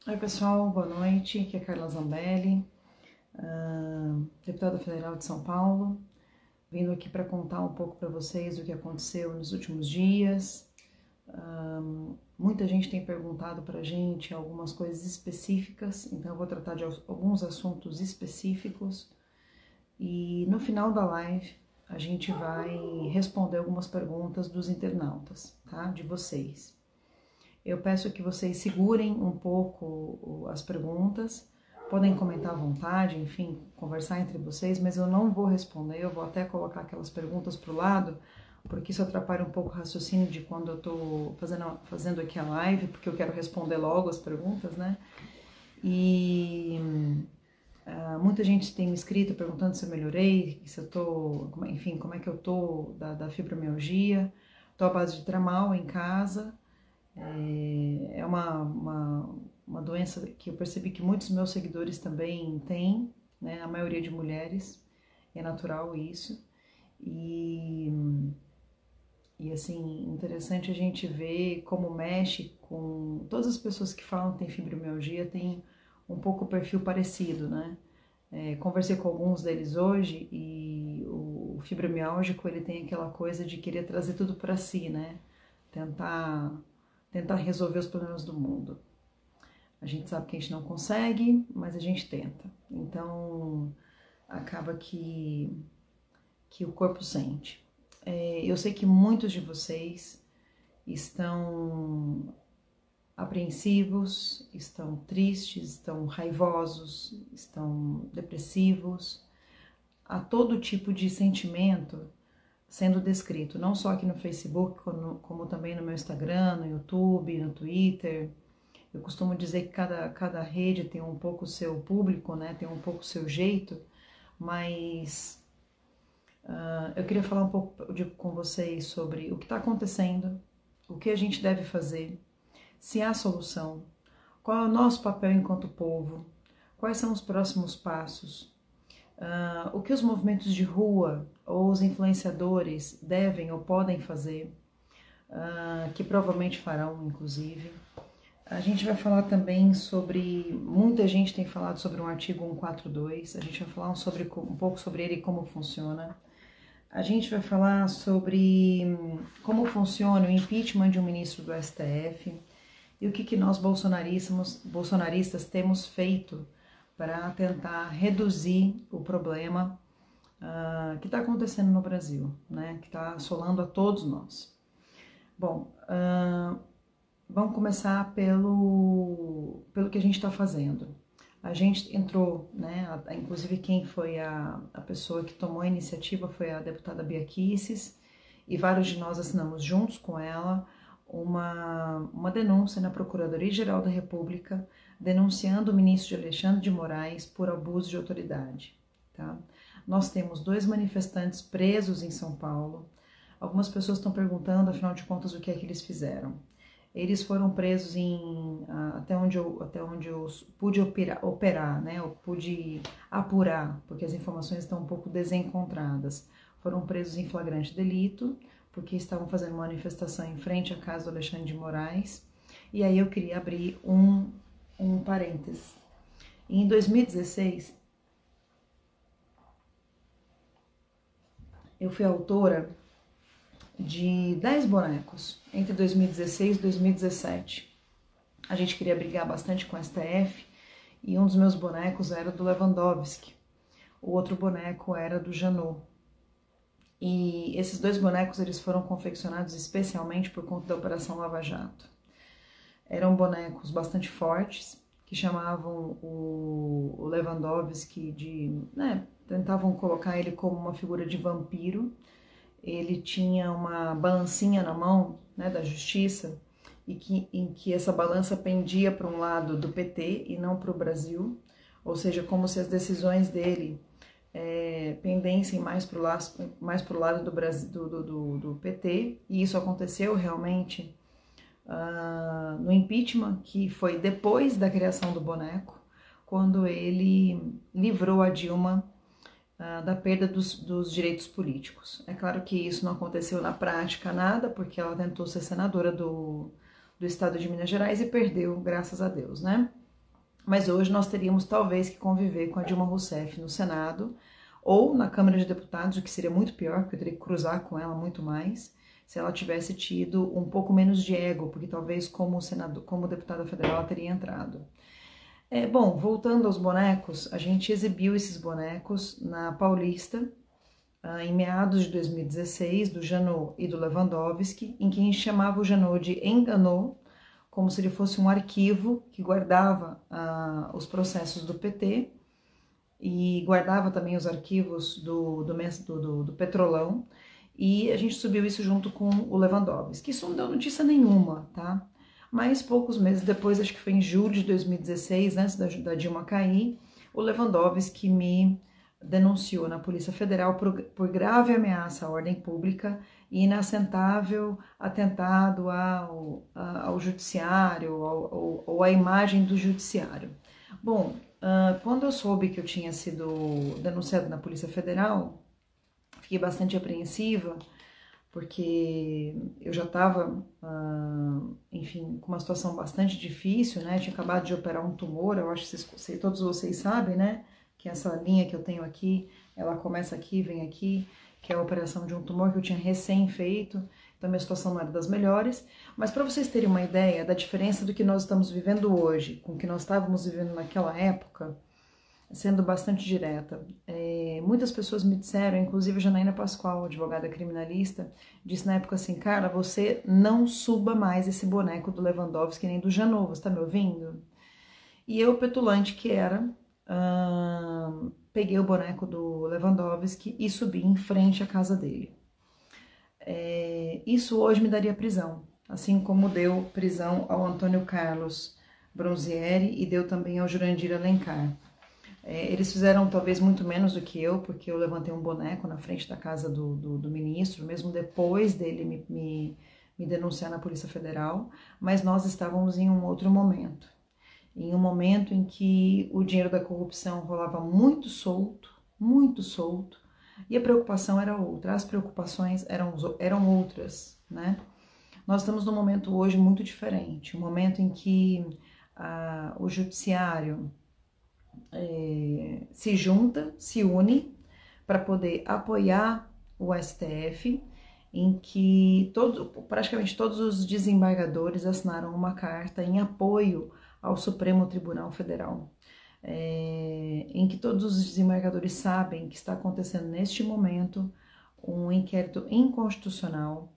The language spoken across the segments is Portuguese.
Oi pessoal, boa noite, aqui é Carla Zambelli, deputada federal de São Paulo, vindo aqui para contar um pouco para vocês o que aconteceu nos últimos dias. Muita gente tem perguntado para a gente algumas coisas específicas, então eu vou tratar de alguns assuntos específicos e no final da live a gente vai responder algumas perguntas dos internautas, tá? De vocês. Eu peço que vocês segurem um pouco as perguntas, podem comentar à vontade, enfim, conversar entre vocês, mas eu não vou responder, eu vou até colocar aquelas perguntas para o lado, porque isso atrapalha um pouco o raciocínio de quando eu estou fazendo aqui a live, porque eu quero responder logo as perguntas, né? E muita gente tem me escrito perguntando se eu melhorei, se eu tô, enfim, como é que eu tô da fibromialgia. Tô à base de tramal em casa. É uma doença que eu percebi que muitos meus seguidores também têm, né? A maioria de mulheres, é natural isso. E assim, interessante a gente ver como mexe com todas as pessoas que falam que tem fibromialgia, tem um pouco o perfil parecido, né? Conversei com alguns deles hoje e o fibromialgico ele tem aquela coisa de querer trazer tudo para si, né? Tentar, tentar resolver os problemas do mundo. A gente sabe que a gente não consegue, mas a gente tenta. Então acaba que o corpo sente. Eu sei que muitos de vocês estão apreensivos, estão tristes, estão raivosos, estão depressivos. Há todo tipo de sentimento sendo descrito, não só aqui no Facebook, como também no meu Instagram, no YouTube, no Twitter. Eu costumo dizer que cada rede tem um pouco o seu público, né? Tem um pouco o seu jeito, mas eu queria falar um pouco com vocês sobre o que está acontecendo, o que a gente deve fazer, se há solução, qual é o nosso papel enquanto povo, quais são os próximos passos, o que os movimentos de rua ou os influenciadores devem ou podem fazer, que provavelmente farão, inclusive. A gente vai falar também sobre, muita gente tem falado sobre um artigo 142, a gente vai falar um pouco sobre ele e como funciona. A gente vai falar sobre como funciona o impeachment de um ministro do STF e o que nós bolsonaristas temos feito para tentar reduzir o problema que está acontecendo no Brasil, né? Que está assolando a todos nós. Bom, vamos começar pelo que a gente está fazendo. A gente entrou, né? Inclusive quem foi a pessoa que tomou a iniciativa foi a deputada Bia Kicis, e vários de nós assinamos juntos com ela uma denúncia na Procuradoria-Geral da República denunciando o ministro Alexandre de Moraes por abuso de autoridade. Tá? Nós temos 2 manifestantes presos em São Paulo. Algumas pessoas estão perguntando, afinal de contas, o que é que eles fizeram. Eles foram presos até onde eu pude operar, né? Eu pude apurar, porque as informações estão um pouco desencontradas. Foram presos em flagrante delito, porque estavam fazendo manifestação em frente à casa do Alexandre de Moraes. E aí eu queria abrir um parênteses. Em 2016, eu fui autora de 10 bonecos entre 2016 e 2017. A gente queria brigar bastante com o STF e um dos meus bonecos era do Lewandowski. O outro boneco era do Janot. E esses 2 bonecos eles foram confeccionados especialmente por conta da Operação Lava Jato. Eram bonecos bastante fortes, que chamavam o Lewandowski tentavam colocar ele como uma figura de vampiro. Ele tinha uma balancinha na mão, né, da justiça, em que essa balança pendia para um lado do PT e não para o Brasil, ou seja, como se as decisões dele pendessem mais para o lado do, Brasil, do PT, e isso aconteceu realmente no impeachment, que foi depois da criação do boneco, quando ele livrou a Dilma da perda dos direitos políticos. É claro que isso não aconteceu na prática nada, porque ela tentou ser senadora do estado de Minas Gerais e perdeu, graças a Deus, né? mas hoje nós teríamos talvez que conviver com a Dilma Rousseff no Senado ou na Câmara de Deputados, o que seria muito pior, porque eu teria que cruzar com ela muito mais, se ela tivesse tido um pouco menos de ego, porque talvez como deputada federal ela teria entrado. Bom, voltando aos bonecos, a gente exibiu esses bonecos na Paulista, em meados de 2016, do Janot e do Lewandowski, em que a gente chamava o Janot de enganou, como se ele fosse um arquivo que guardava os processos do PT e guardava também os arquivos do Petrolão, e a gente subiu isso junto com o Lewandowski, que isso não deu notícia nenhuma, tá? Mas poucos meses depois, acho que foi em julho de 2016, antes da Dilma cair, o Lewandowski me denunciou na Polícia Federal por grave ameaça à ordem pública e inassentável atentado ao judiciário ou à imagem do judiciário. Bom, quando eu soube que eu tinha sido denunciada na Polícia Federal, fiquei bastante apreensiva, porque eu já estava, enfim, com uma situação bastante difícil, né? Tinha acabado de operar um tumor, eu acho que todos vocês sabem, né? Que essa linha que eu tenho aqui, ela começa aqui, vem aqui, que é a operação de um tumor que eu tinha recém feito, então minha situação não era das melhores, mas para vocês terem uma ideia da diferença do que nós estamos vivendo hoje com o que nós estávamos vivendo naquela época, sendo bastante direta, muitas pessoas me disseram, inclusive a Janaína Pascoal, advogada criminalista, disse na época assim, cara, você não suba mais esse boneco do Lewandowski nem do Janot, você tá me ouvindo? E eu, petulante que era, peguei o boneco do Lewandowski e subi em frente à casa dele. Isso hoje me daria prisão, assim como deu prisão ao Antônio Carlos Bronzieri e deu também ao Jurandir Alencar. Eles fizeram talvez muito menos do que eu, porque eu levantei um boneco na frente da casa do ministro, mesmo depois dele me denunciar na Polícia Federal, mas nós estávamos em um outro momento. Em um momento em que o dinheiro da corrupção rolava muito solto, e a preocupação era outra, as preocupações eram outras, né? Nós estamos num momento hoje muito diferente, um momento em que o judiciário se junta, se une para poder apoiar o STF, em que praticamente todos os desembargadores assinaram uma carta em apoio ao Supremo Tribunal Federal, em que todos os desembargadores sabem que está acontecendo neste momento um inquérito inconstitucional,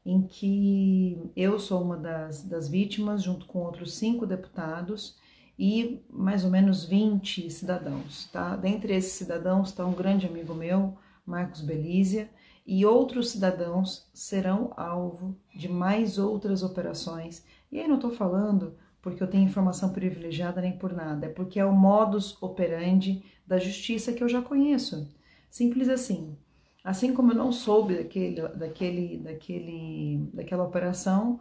em que eu sou uma das vítimas, junto com outros 5 deputados, e mais ou menos 20 cidadãos, tá? Dentre esses cidadãos está um grande amigo meu, Marcos Belízia, e outros cidadãos serão alvo de mais outras operações. E aí não estou falando porque eu tenho informação privilegiada nem por nada, é porque é o modus operandi da justiça que eu já conheço. Simples assim. Assim como eu não soube daquela operação,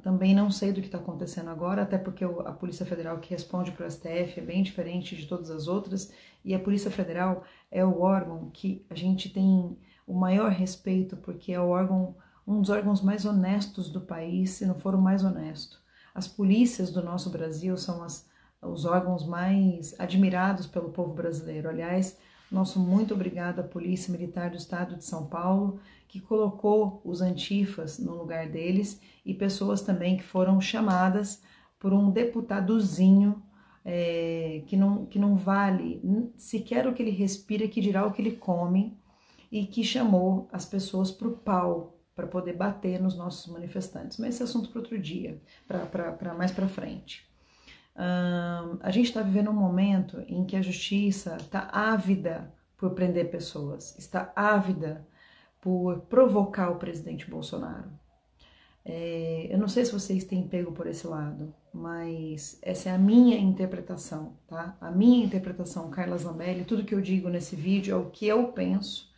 também não sei do que está acontecendo agora, até porque a Polícia Federal que responde para o STF é bem diferente de todas as outras, e a Polícia Federal é o órgão que a gente tem o maior respeito, porque é um dos órgãos mais honestos do país, se não for o mais honesto. As polícias do nosso Brasil são os órgãos mais admirados pelo povo brasileiro. Aliás, nosso muito obrigado à Polícia Militar do Estado de São Paulo, que colocou os antifas no lugar deles, e pessoas também que foram chamadas por um deputadozinho que não vale sequer o que ele respira, que dirá o que ele come, e que chamou as pessoas para o pau, para poder bater nos nossos manifestantes. Mas esse é assunto para outro dia, para mais para frente. A gente está vivendo um momento em que a justiça está ávida por prender pessoas, está ávida por provocar o presidente Bolsonaro. Eu não sei se vocês têm pego por esse lado, mas essa é a minha interpretação, tá? A minha interpretação, Carla Zambelli, tudo que eu digo nesse vídeo é o que eu penso.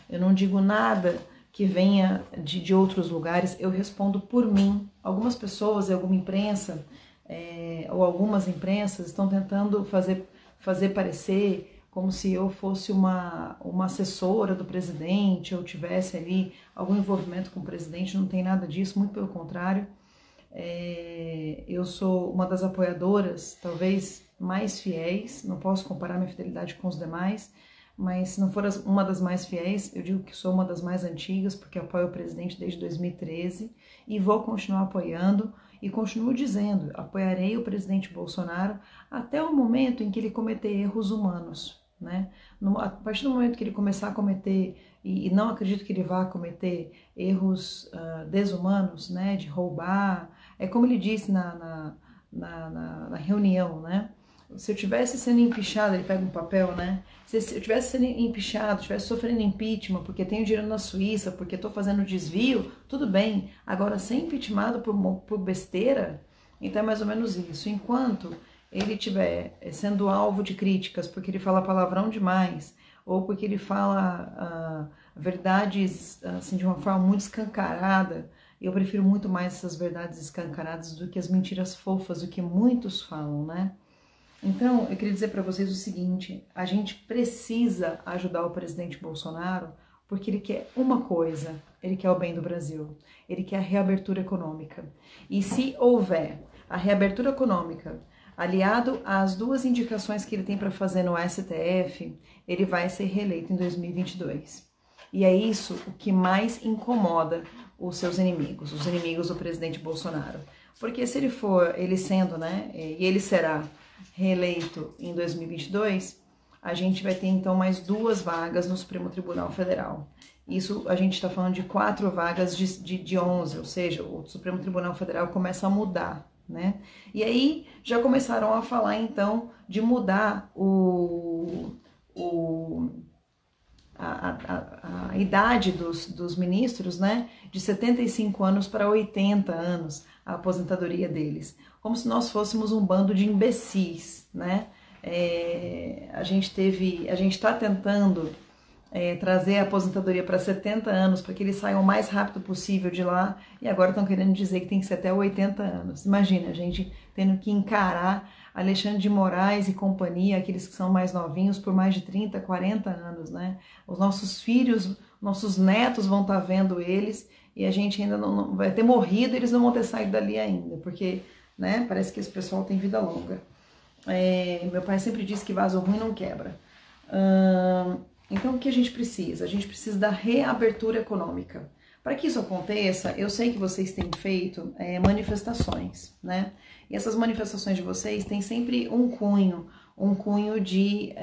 Eu não digo nada que venha de outros lugares, eu respondo por mim. Algumas pessoas e alguma imprensa, ou algumas imprensas, estão tentando fazer parecer como se eu fosse uma assessora do presidente, ou tivesse ali algum envolvimento com o presidente. Não tem nada disso, muito pelo contrário. Eu sou uma das apoiadoras, talvez mais fiéis, não posso comparar minha fidelidade com os demais, mas se não for uma das mais fiéis, eu digo que sou uma das mais antigas, porque apoio o presidente desde 2013 e vou continuar apoiando e continuo dizendo, apoiarei o presidente Bolsonaro até o momento em que ele cometer erros humanos, né? A partir do momento que ele começar a cometer, e não acredito que ele vá cometer erros desumanos, né, de roubar, é como ele disse na reunião, né? Se eu tivesse sendo empichado, ele pega um papel, né? Se eu tivesse sendo empichado, tivesse sofrendo impeachment porque tenho dinheiro na Suíça, porque estou fazendo desvio, tudo bem. Agora, ser impeachmentado por besteira, então é mais ou menos isso. Enquanto ele estiver sendo alvo de críticas porque ele fala palavrão demais, ou porque ele fala verdades assim, de uma forma muito escancarada, eu prefiro muito mais essas verdades escancaradas do que as mentiras fofas, o que muitos falam, né? Então, eu queria dizer para vocês o seguinte, a gente precisa ajudar o presidente Bolsonaro porque ele quer uma coisa, ele quer o bem do Brasil, ele quer a reabertura econômica. E se houver a reabertura econômica aliado às duas indicações que ele tem para fazer no STF, ele vai ser reeleito em 2022. E é isso o que mais incomoda os seus inimigos, os inimigos do presidente Bolsonaro. Porque se ele for, ele sendo, né, e ele será reeleito em 2022, a gente vai ter então mais 2 vagas no Supremo Tribunal Federal. Isso a gente está falando de 4 vagas de 11, ou seja, o Supremo Tribunal Federal começa a mudar, né? E aí já começaram a falar então de mudar a idade dos ministros, né, de 75 anos para 80 anos, a aposentadoria deles, como se nós fôssemos um bando de imbecis, né? A gente está tentando trazer a aposentadoria para 70 anos, para que eles saiam o mais rápido possível de lá, e agora estão querendo dizer que tem que ser até 80 anos. Imagina, a gente tendo que encarar Alexandre de Moraes e companhia, aqueles que são mais novinhos, por mais de 30, 40 anos, né? Os nossos filhos, nossos netos vão estar vendo eles, e a gente ainda não vai ter morrido, eles não vão ter saído dali ainda, porque, né, parece que esse pessoal tem vida longa. Meu pai sempre disse que vaso ruim não quebra. Então, o que a gente precisa? A gente precisa da reabertura econômica. Para que isso aconteça, eu sei que vocês têm feito manifestações, né? E essas manifestações de vocês têm sempre um cunho de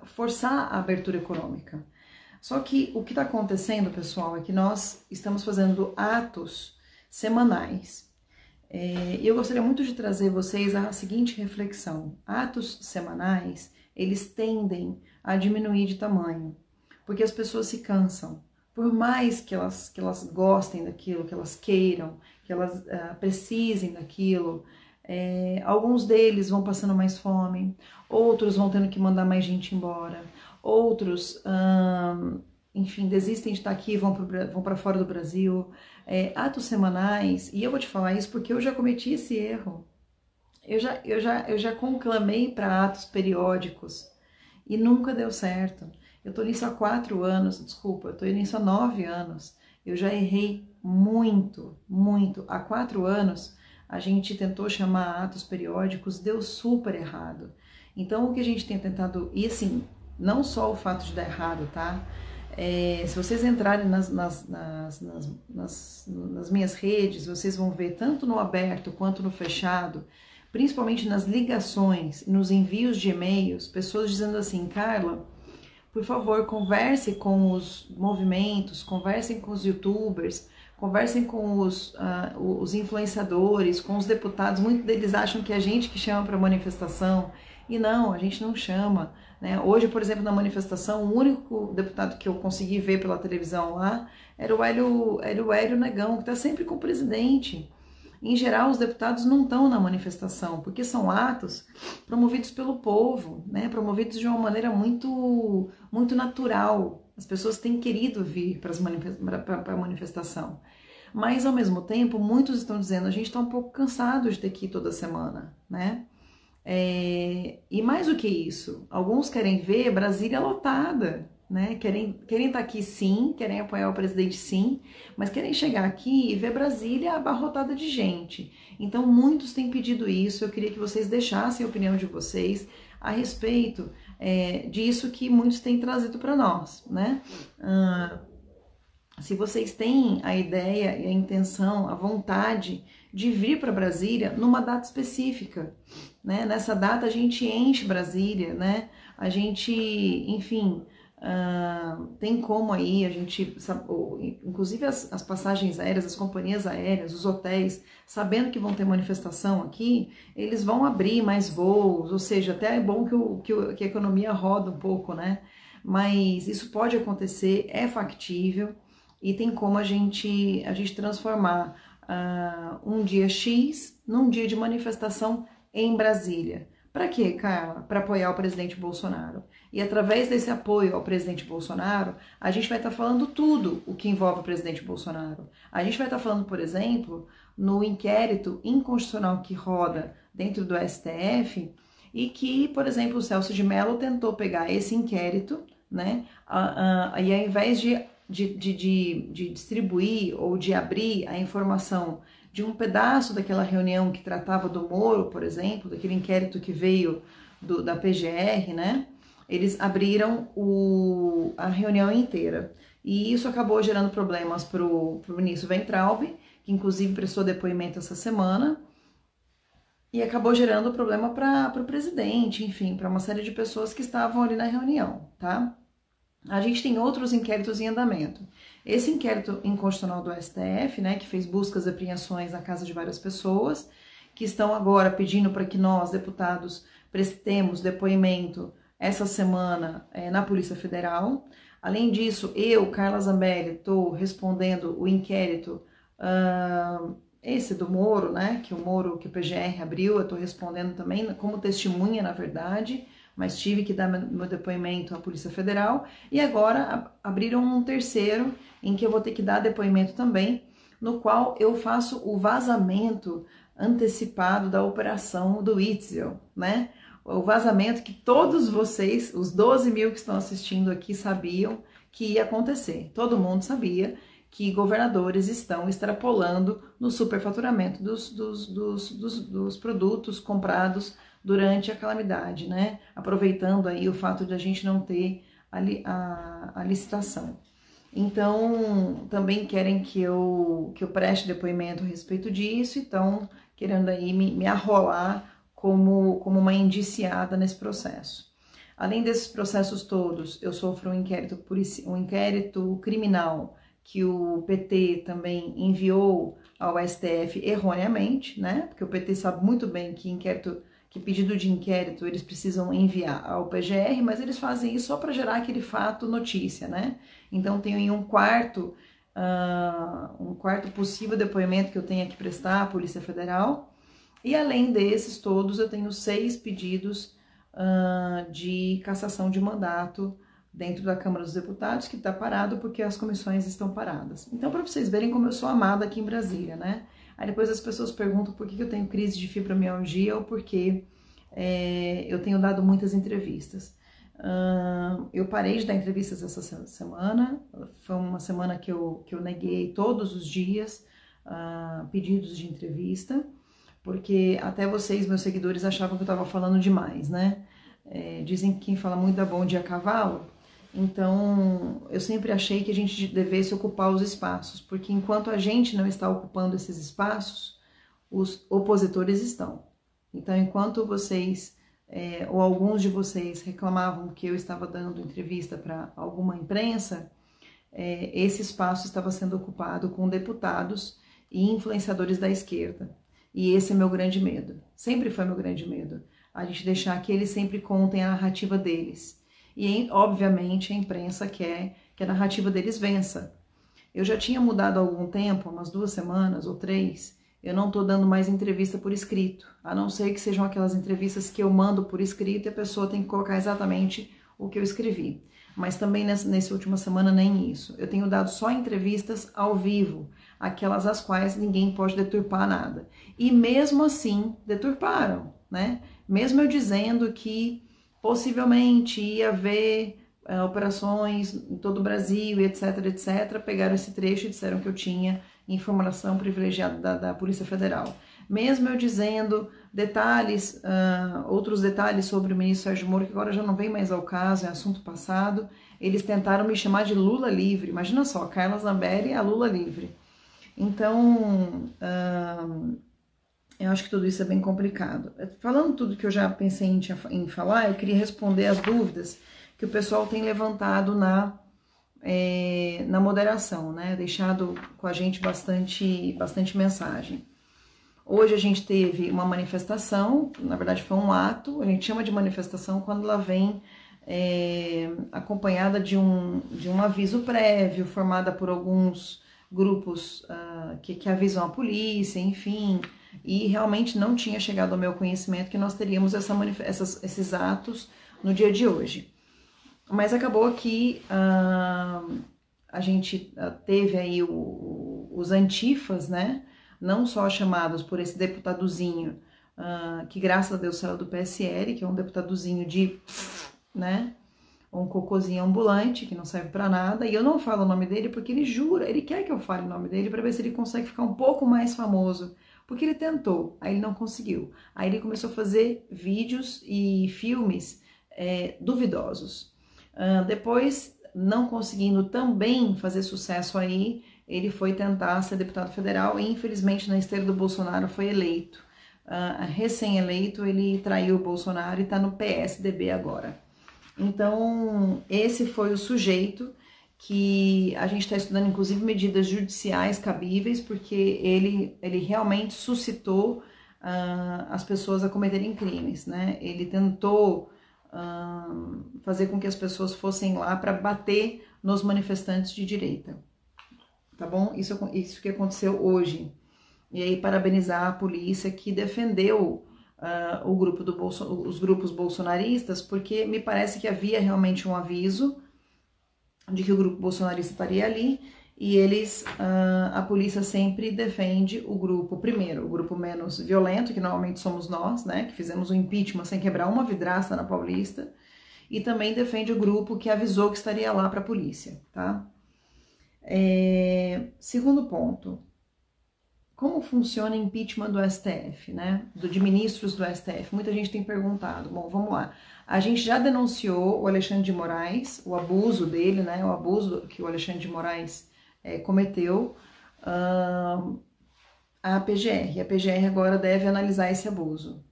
forçar a abertura econômica. Só que o que está acontecendo, pessoal, é que nós estamos fazendo atos semanais. E eu gostaria muito de trazer vocês a seguinte reflexão. Atos semanais, eles tendem a diminuir de tamanho, porque as pessoas se cansam. Por mais que elas gostem daquilo, que elas queiram, que elas precisem daquilo, alguns deles vão passando mais fome, outros vão tendo que mandar mais gente embora, outros, enfim, desistem de estar aqui e vão para fora do Brasil. Atos semanais, e eu vou te falar isso porque eu já cometi esse erro. Eu já conclamei para atos periódicos e nunca deu certo. Eu tô nisso há 4 anos, desculpa, eu tô nisso há 9 anos. Eu já errei muito, muito. Há 4 anos a gente tentou chamar atos periódicos, deu super errado. Então o que a gente tem tentado, e assim, não só o fato de dar errado, tá? Se vocês entrarem nas minhas redes, vocês vão ver tanto no aberto quanto no fechado, principalmente nas ligações e nos envios de e-mails, pessoas dizendo assim, Carla, por favor, converse com os movimentos, conversem com os youtubers, conversem com os influenciadores, com os deputados. Muitos deles acham que é a gente que chama para manifestação, e não, a gente não chama, né? Hoje, por exemplo, na manifestação, o único deputado que eu consegui ver pela televisão lá era o Hélio Negão, que está sempre com o presidente. Em geral, os deputados não estão na manifestação, porque são atos promovidos pelo povo, né? Promovidos de uma maneira muito, muito natural. As pessoas têm querido vir para a manifestação. Mas, ao mesmo tempo, muitos estão dizendo, a gente está um pouco cansado de ter que ir toda semana, né? E mais do que isso, alguns querem ver Brasília lotada. né? Querem estar aqui sim, querem apoiar o presidente sim, mas querem chegar aqui e ver Brasília abarrotada de gente. Então, muitos têm pedido isso. Eu queria que vocês deixassem a opinião de vocês a respeito disso que muitos têm trazido para nós, né? Se vocês têm a ideia e a intenção, a vontade de vir para Brasília numa data específica, né? Nessa data a gente enche Brasília, né? A gente, enfim, tem como aí, a gente, inclusive as passagens aéreas, as companhias aéreas, os hotéis, sabendo que vão ter manifestação aqui, eles vão abrir mais voos, ou seja, até é bom que a economia roda um pouco, né? Mas isso pode acontecer, é factível, e tem como a gente transformar um dia X num dia de manifestação em Brasília. Para quê, Carla? Para apoiar o presidente Bolsonaro. E através desse apoio ao presidente Bolsonaro, a gente vai estar falando tudo o que envolve o presidente Bolsonaro. A gente vai estar falando, por exemplo, no inquérito inconstitucional que roda dentro do STF e que, por exemplo, o Celso de Mello tentou pegar esse inquérito, né? E ao invés de distribuir ou de abrir a informação de um pedaço daquela reunião que tratava do Moro, por exemplo, daquele inquérito que veio da PGR, né? Eles abriram a reunião inteira. E isso acabou gerando problemas para o ministro Weintraub, que inclusive prestou depoimento essa semana, e acabou gerando problema para o presidente, enfim, para uma série de pessoas que estavam ali na reunião, tá? A gente tem outros inquéritos em andamento. Esse inquérito inconstitucional do STF, né, que fez buscas e apreensões na casa de várias pessoas, que estão agora pedindo para que nós, deputados, prestemos depoimento essa semana na Polícia Federal. Além disso, eu, Carla Zambelli, estou respondendo o inquérito, esse do Moro, né, que o PGR abriu, eu estou respondendo também como testemunha, na verdade, mas tive que dar meu depoimento à Polícia Federal, e agora abriram um terceiro, em que eu vou ter que dar depoimento também, no qual eu faço o vazamento antecipado da operação do Itzel, né? O vazamento que todos vocês, os 12 mil que estão assistindo aqui, sabiam que ia acontecer. Todo mundo sabia que governadores estão extrapolando no superfaturamento dos produtos comprados durante a calamidade, né? Aproveitando aí o fato de a gente não ter a licitação. Então, também querem que eu preste depoimento a respeito disso, então querendo aí me arrolar como uma indiciada nesse processo. Além desses processos todos, eu sofro um inquérito criminal que o PT também enviou ao STF erroneamente, né? Porque o PT sabe muito bem que pedido de inquérito eles precisam enviar ao PGR, mas eles fazem isso só para gerar aquele fato notícia, né? Então tem um quarto possível depoimento que eu tenho que prestar à Polícia Federal, e além desses todos eu tenho 6 pedidos de cassação de mandato dentro da Câmara dos Deputados, que está parado porque as comissões estão paradas. Então, para vocês verem como eu sou amada aqui em Brasília, né? Aí depois as pessoas perguntam por que eu tenho crise de fibromialgia ou porque eu tenho dado muitas entrevistas. Eu parei de dar entrevistas essa semana, foi uma semana que eu neguei todos os dias pedidos de entrevista, porque até vocês, meus seguidores, achavam que eu estava falando demais, né? Dizem que quem fala muito dá bom dia a cavalo. Então, eu sempre achei que a gente devesse ocupar os espaços, porque enquanto a gente não está ocupando esses espaços, os opositores estão. Então, enquanto vocês, ou alguns de vocês, reclamavam que eu estava dando entrevista para alguma imprensa, esse espaço estava sendo ocupado com deputados e influenciadores da esquerda. E esse é meu grande medo. Sempre foi meu grande medo. A gente deixar que eles sempre contem a narrativa deles. E, obviamente, a imprensa quer que a narrativa deles vença. Eu já tinha mudado há algum tempo, umas 2 semanas ou 3, eu não estou dando mais entrevista por escrito, a não ser que sejam aquelas entrevistas que eu mando por escrito e a pessoa tem que colocar exatamente o que eu escrevi. Mas também nessa última semana nem isso. Eu tenho dado só entrevistas ao vivo, aquelas às quais ninguém pode deturpar nada. E mesmo assim, deturparam, né? Mesmo eu dizendo que possivelmente ia haver operações em todo o Brasil, etc, etc, pegaram esse trecho e disseram que eu tinha informação privilegiada da Polícia Federal. Mesmo eu dizendo detalhes, outros detalhes sobre o ministro Sérgio Moro, que agora já não vem mais ao caso, é assunto passado, eles tentaram me chamar de Lula livre. Imagina só, Carla Zambelli a Lula livre. Então, eu acho que tudo isso é bem complicado. Falando tudo que eu já pensei em falar, eu queria responder as dúvidas que o pessoal tem levantado na moderação, né? Deixado com a gente bastante mensagem. Hoje a gente teve uma manifestação, na verdade foi um ato, a gente chama de manifestação quando ela vem acompanhada de um aviso prévio, formada por alguns grupos que avisam a polícia, enfim, e realmente não tinha chegado ao meu conhecimento que nós teríamos esses atos no dia de hoje. Mas acabou que a gente teve aí os antifas, né? Não só chamados por esse deputadozinho, que graças a Deus saiu do PSL, que é um deputadozinho né? Um cocôzinho ambulante, que não serve pra nada, e eu não falo o nome dele porque ele jura, ele quer que eu fale o nome dele pra ver se ele consegue ficar um pouco mais famoso, porque ele tentou, aí ele não conseguiu. Aí ele começou a fazer vídeos e filmes duvidosos. Depois, não conseguindo também fazer sucesso aí, ele foi tentar ser deputado federal e infelizmente na esteira do Bolsonaro foi eleito. Recém-eleito, ele traiu o Bolsonaro e tá no PSDB agora. Então, esse foi o sujeito que a gente está estudando, inclusive, medidas judiciais cabíveis, porque ele realmente suscitou as pessoas a cometerem crimes, né? Ele tentou fazer com que as pessoas fossem lá para bater nos manifestantes de direita, tá bom? Isso que aconteceu hoje. E aí, parabenizar a polícia que defendeu os grupos bolsonaristas, porque me parece que havia realmente um aviso de que o grupo bolsonarista estaria ali, e a polícia sempre defende o grupo, primeiro, o grupo menos violento, que normalmente somos nós, né, que fizemos o impeachment sem quebrar uma vidraça na Paulista, e também defende o grupo que avisou que estaria lá para a polícia, tá? Segundo ponto, como funciona o impeachment do STF, né? De ministros do STF? Muita gente tem perguntado. Bom, vamos lá. A gente já denunciou o Alexandre de Moraes, o abuso dele, né? O abuso que o Alexandre de Moraes cometeu à PGR. A PGR agora deve analisar esse abuso.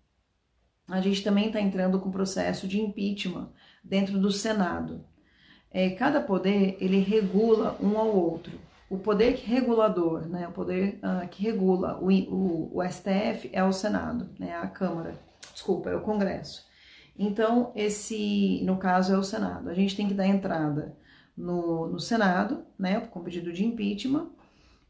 A gente também está entrando com processo de impeachment dentro do Senado. Cada poder, ele regula um ao outro. O poder regulador, né, o poder que regula o STF é o Senado, né, a Câmara, desculpa, é o Congresso. Então, no caso, é o Senado. A gente tem que dar entrada no Senado, né, com pedido de impeachment,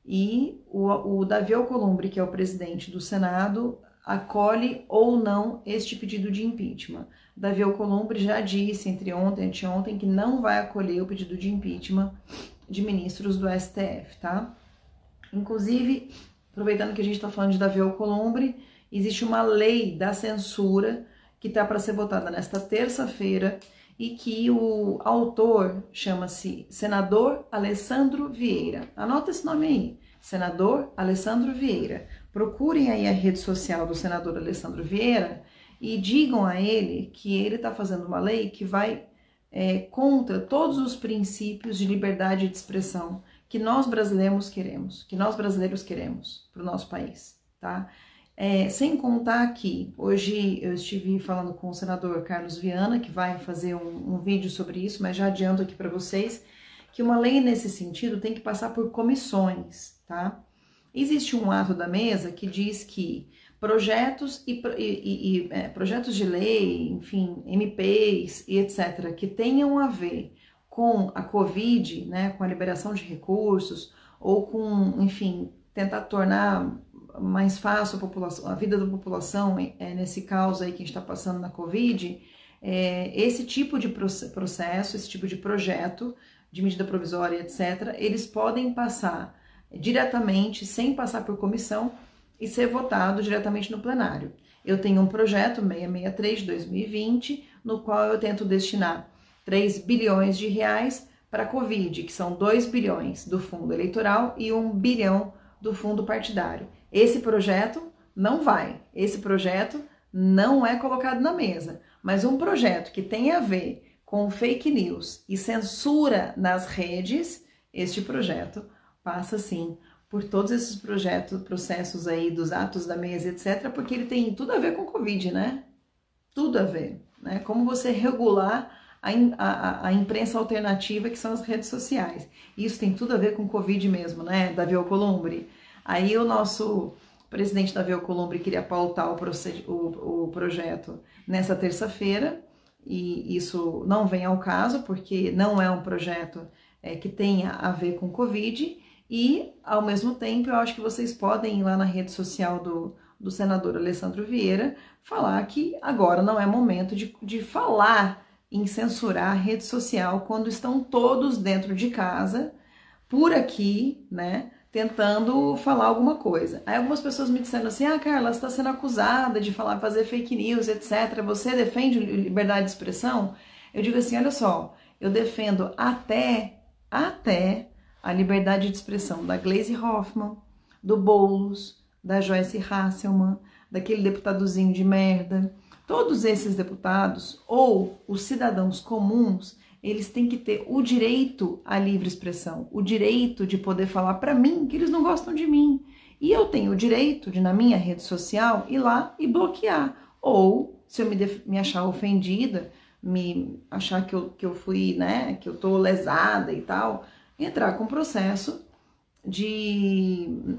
e o Davi Alcolumbre, que é o presidente do Senado, acolhe ou não este pedido de impeachment. Davi Alcolumbre já disse entre ontem e anteontem que não vai acolher o pedido de impeachment de ministros do STF, tá? Inclusive, aproveitando que a gente está falando de Davi Alcolumbre, existe uma lei da censura que está para ser votada nesta terça-feira e que o autor chama-se senador Alessandro Vieira. Anota esse nome aí, senador Alessandro Vieira. Procurem aí a rede social do senador Alessandro Vieira e digam a ele que ele está fazendo uma lei que vai contra todos os princípios de liberdade de expressão que nós brasileiros queremos, para o nosso país, tá? Sem contar que hoje eu estive falando com o senador Carlos Viana, que vai fazer um vídeo sobre isso, mas já adianto aqui para vocês que uma lei nesse sentido tem que passar por comissões, tá? Existe um ato da mesa que diz que projetos projetos de lei, enfim, MPs e etc., que tenham a ver com a Covid, né, com a liberação de recursos, ou com, enfim, tentar tornar mais fácil a vida da população nesse caos aí que a gente está passando na Covid, esse tipo de processo, esse tipo de projeto de medida provisória, etc., eles podem passar diretamente, sem passar por comissão, e ser votado diretamente no plenário. Eu tenho um projeto 663 de 2020, no qual eu tento destinar 3 bilhões de reais para a Covid, que são 2 bilhões do fundo eleitoral e 1 bilhão do fundo partidário. Esse projeto não vai, esse projeto não é colocado na mesa, mas um projeto que tem a ver com fake news e censura nas redes, este projeto passa sim por todos esses processos aí dos atos da mesa, etc., porque ele tem tudo a ver com Covid, né? Tudo a ver, né? Como você regular a imprensa alternativa, que são as redes sociais. Isso tem tudo a ver com Covid mesmo, né, Davi Alcolumbre? Aí o nosso presidente Davi Alcolumbre queria pautar o projeto nessa terça-feira, e isso não vem ao caso, porque não é um projeto que tenha a ver com Covid, e, ao mesmo tempo, eu acho que vocês podem ir lá na rede social do senador Alessandro Vieira falar que agora não é momento de falar em censurar a rede social quando estão todos dentro de casa, por aqui, né, tentando falar alguma coisa. Aí algumas pessoas me disseram assim, Carla, você está sendo acusada de fazer fake news, etc. Você defende liberdade de expressão? Eu digo assim, olha só, eu defendo até a liberdade de expressão da Gleisi Hoffmann, do Boulos, da Joyce Hasselmann, daquele deputadozinho de merda. Todos esses deputados, ou os cidadãos comuns, eles têm que ter o direito à livre expressão, o direito de poder falar para mim que eles não gostam de mim. E eu tenho o direito de, na minha rede social, ir lá e bloquear. Ou, se eu me achar ofendida, me achar que eu fui, né, que eu tô lesada e tal, entrar com processo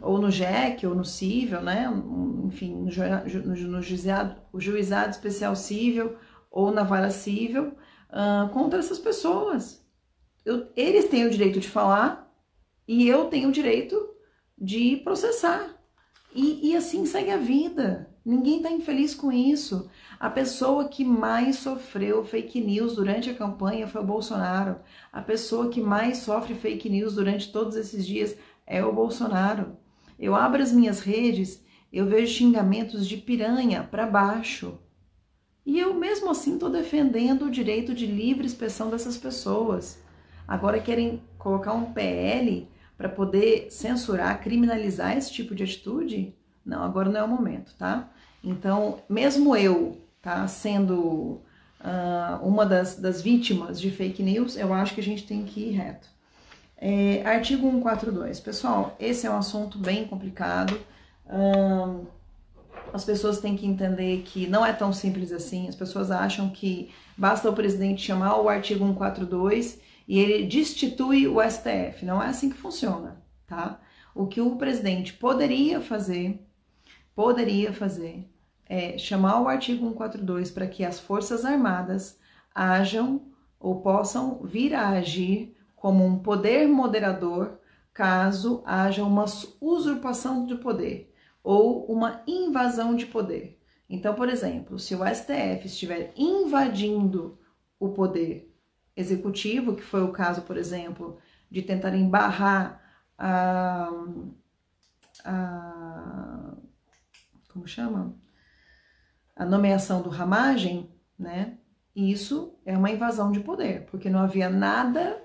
ou no JEC, ou no cível, né, enfim, no juizado especial cível, ou na vara cível, contra essas pessoas. Eles têm o direito de falar e eu tenho o direito de processar. E assim segue a vida. Ninguém está infeliz com isso. A pessoa que mais sofreu fake news durante a campanha foi o Bolsonaro. A pessoa que mais sofre fake news durante todos esses dias é o Bolsonaro. Eu abro as minhas redes, eu vejo xingamentos de piranha para baixo. E eu mesmo assim estou defendendo o direito de livre expressão dessas pessoas. Agora querem colocar um PL para poder censurar, criminalizar esse tipo de atitude? Não, agora não é o momento, tá? Então, mesmo eu, tá, sendo uma das vítimas de fake news, eu acho que a gente tem que ir reto. Artigo 142. Pessoal, esse é um assunto bem complicado. As pessoas têm que entender que não é tão simples assim. As pessoas acham que basta o presidente chamar o artigo 142 e ele destitui o STF. Não é assim que funciona, tá? O que o presidente poderia fazer é chamar o artigo 142 para que as Forças Armadas ajam ou possam vir a agir como um poder moderador caso haja uma usurpação de poder ou uma invasão de poder. Então, por exemplo, se o STF estiver invadindo o poder executivo, que foi o caso, por exemplo, de tentar barrar como chama? A nomeação do Ramagem, né? Isso é uma invasão de poder, porque não havia nada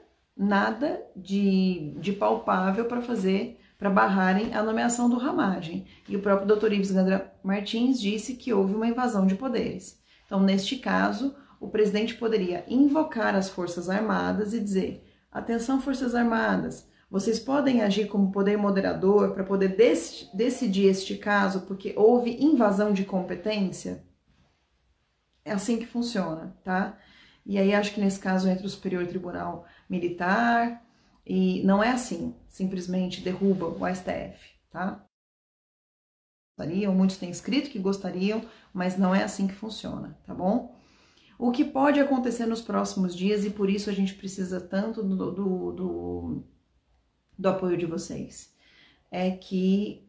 de palpável para barrarem a nomeação do Ramagem. E o próprio Dr. Ives Gandra Martins disse que houve uma invasão de poderes. Então, neste caso, o presidente poderia invocar as Forças Armadas e dizer: atenção, Forças Armadas, vocês podem agir como poder moderador para poder decidir este caso porque houve invasão de competência? É assim que funciona, tá? E aí acho que nesse caso entra o Superior Tribunal Militar e não é assim, simplesmente derruba o STF, tá? Muitos têm escrito que gostariam, mas não é assim que funciona, tá bom? O que pode acontecer nos próximos dias, e por isso a gente precisa tanto do apoio de vocês, é que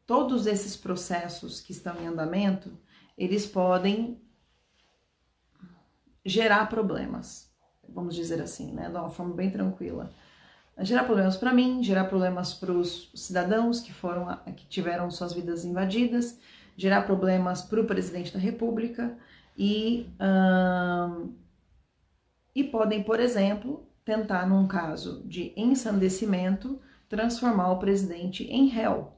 todos esses processos que estão em andamento, eles podem gerar problemas, vamos dizer assim, né, de uma forma bem tranquila. Gerar problemas para mim, gerar problemas para os cidadãos que tiveram suas vidas invadidas, gerar problemas para o presidente da República e E podem, por exemplo, tentar, num caso de ensandecimento, transformar o presidente em réu.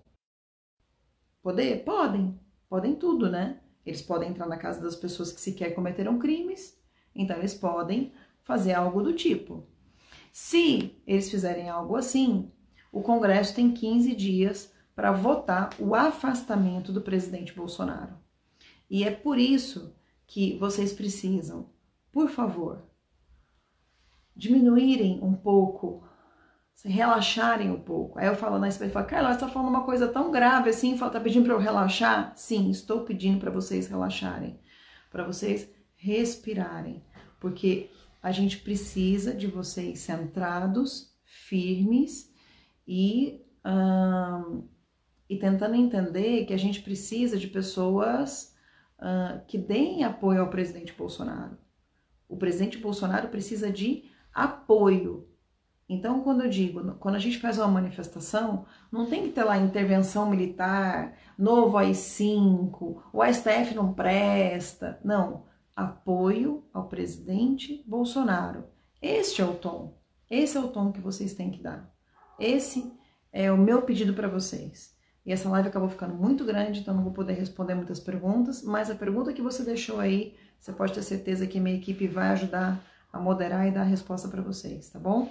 Podem tudo, né? Eles podem entrar na casa das pessoas que sequer cometeram crimes, então eles podem fazer algo do tipo. Se eles fizerem algo assim, o Congresso tem 15 dias para votar o afastamento do presidente Bolsonaro. E é por isso que vocês precisam, por favor, diminuírem um pouco, se relaxarem um pouco. Aí eu falo na espécie, Carla, você tá falando uma coisa tão grave assim, tá pedindo para eu relaxar? Sim, estou pedindo para vocês relaxarem, para vocês respirarem, porque a gente precisa de vocês centrados, firmes e tentando entender que a gente precisa de pessoas que deem apoio ao presidente Bolsonaro. O presidente Bolsonaro precisa de apoio. Então, quando a gente faz uma manifestação, não tem que ter lá intervenção militar, novo AI-5, o STF não presta. Não, apoio ao presidente Bolsonaro. Este é o tom. Esse é o tom que vocês têm que dar. Esse é o meu pedido para vocês. E essa live acabou ficando muito grande, então não vou poder responder muitas perguntas, mas a pergunta que você deixou aí, você pode ter certeza que a minha equipe vai ajudar a moderar e dar a resposta para vocês, tá bom?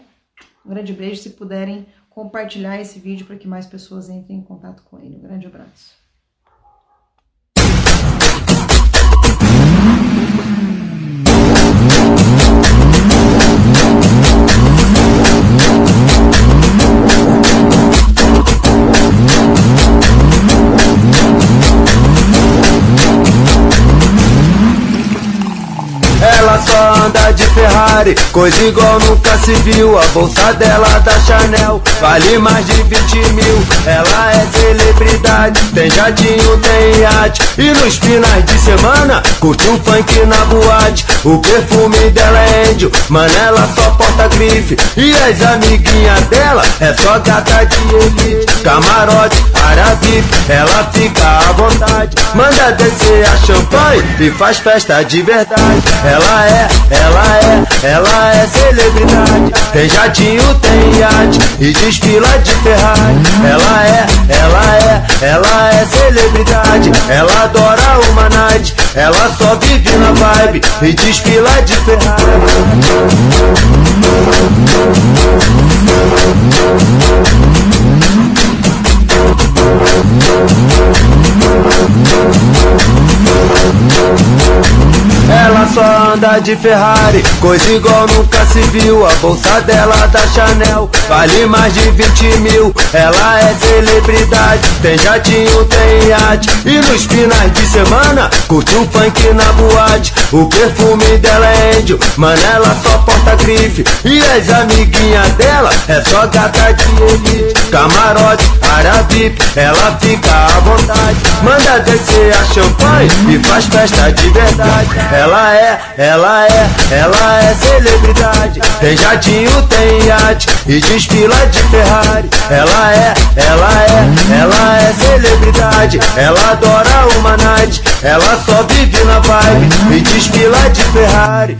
Um grande beijo, se puderem compartilhar esse vídeo para que mais pessoas entrem em contato com ele. Um grande abraço. Ela só anda de Ferrari, coisa igual nunca se viu. A bolsa dela da Chanel vale mais de 20 mil. Ela é celebridade, tem jatinho, tem iate, e nos finais de semana curte um funk na boate. O perfume dela é índio, mano, ela só porta grife, e as amiguinhas dela é só gata de elite. Camarote, área VIP, ela fica à vontade, manda descer a champanhe e faz festa de verdade. Ela é celebridade, tem jatinho, tem iate, e desfila de Ferrari. Ela é celebridade, ela adora uma night, ela só vive na vibe e desfila de Ferrari. Ela só anda de Ferrari, coisa igual nunca se viu. A bolsa dela da Chanel vale mais de 20 mil. Ela é celebridade, tem jatinho, tem iate, e nos finais de semana curte um funk na boate. O perfume dela é índio, mano, ela só porta grife, e as amiguinhas dela é só gata de elite. Camarote, área VIP, ela fica à vontade, manda descer a champanhe e faz festa de verdade. Ela é celebridade, tem jatinho, tem iate, e desfila de Ferrari. Ela é celebridade, ela adora uma night, ela só vive na vibe e desfila de Ferrari.